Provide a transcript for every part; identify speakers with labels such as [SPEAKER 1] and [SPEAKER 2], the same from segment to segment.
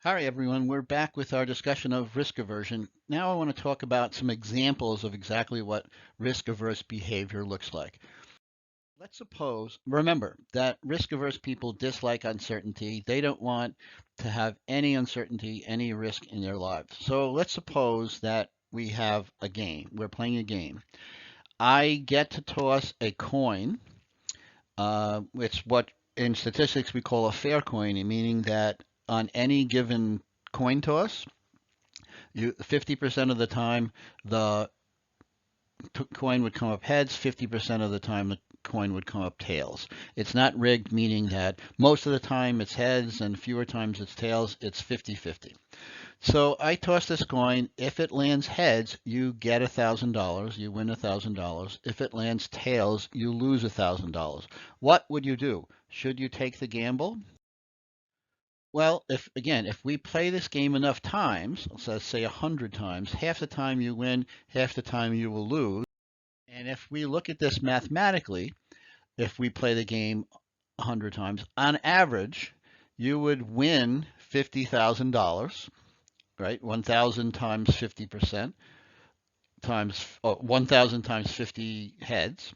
[SPEAKER 1] Hi, everyone. We're back with our discussion of risk aversion. Now I want to talk about some examples of exactly what risk-averse behavior looks like. Let's suppose, remember that risk-averse people dislike uncertainty. They don't want to have any uncertainty, any risk in their lives. So let's suppose that we have a game. We're playing a game. I get to toss a coin. It's what in statistics we call a fair coin, meaning that on any given coin toss, 50% of the time the coin would come up heads, 50% of the time the coin would come up tails. It's not rigged, meaning that most of the time it's heads and fewer times it's tails. It's 50-50. So I toss this coin. If it lands heads, you get $1,000. You win $1,000. If it lands tails, you lose $1,000. What would you do? Should you take the gamble? Well, if we play this game enough times, so let's say 100 times, half the time you win, half the time you will lose. And if we look at this mathematically, if we play the game 100 times, on average, you would win $50,000, right? 1,000 times 50% times 1,000 times 50 heads.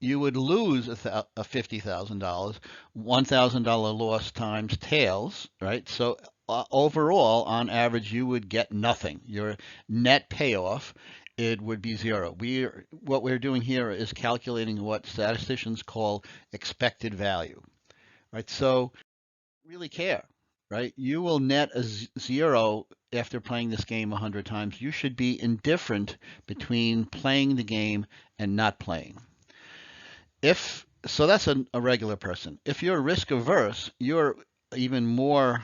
[SPEAKER 1] You would lose a $50,000, $1,000 loss times tails, right? So overall, on average, you would get nothing. Your net payoff, it would be zero. What we're doing here is calculating what statisticians call expected value, right? So really care, right? You will net a zero after playing this game 100 times. You should be indifferent between playing the game and not playing. If so, that's a regular person. If you're risk averse, you're even more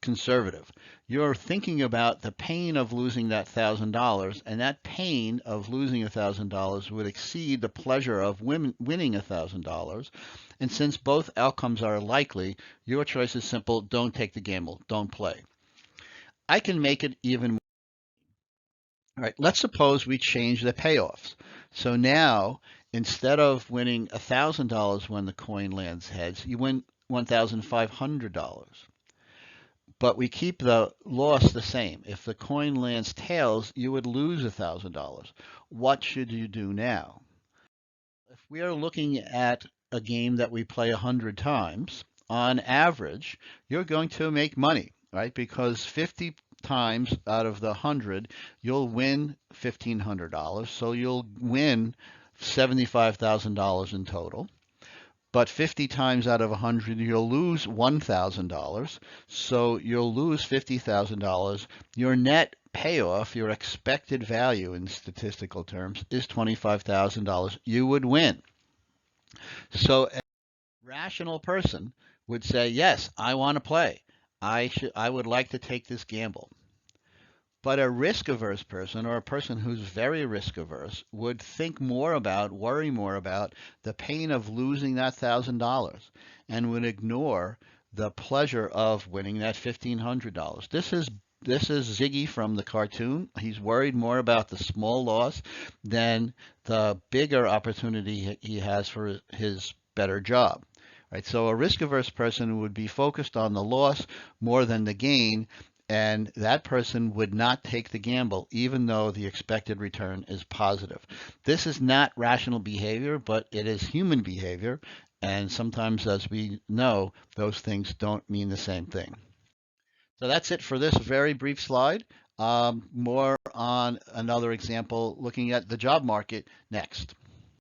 [SPEAKER 1] conservative. You're thinking about the pain of losing that $1,000, and that pain of losing $1,000 would exceed the pleasure of winning $1,000. And since both outcomes are likely, your choice is simple: don't take the gamble, don't play. I can make it even more. All right, let's suppose we change the payoffs. So now, instead of winning $1,000 when the coin lands heads, you win $1,500. But we keep the loss the same. If the coin lands tails, you would lose $1,000. What should you do now? If we are looking at a game that we play 100 times, on average, you're going to make money, right? Because 50 times out of the 100, you'll win $1,500. So you'll win $75,000 in total. But 50 times out of 100, you'll lose $1,000. So you'll lose $50,000. Your net payoff, your expected value in statistical terms, is $25,000. You would win. So a rational person would say, yes, I want to play. I would like to take this gamble. But a risk averse person, or a person who's very risk averse, would think more about, worry more about the pain of losing that $1,000 and would ignore the pleasure of winning that $1,500. This is Ziggy from the cartoon. He's worried more about the small loss than the bigger opportunity he has for his better job. Right? So a risk-averse person would be focused on the loss more than the gain, and that person would not take the gamble even though the expected return is positive. This is not rational behavior, but it is human behavior, and sometimes, as we know, those things don't mean the same thing. So that's it for this very brief slide. More on another example looking at the job market next.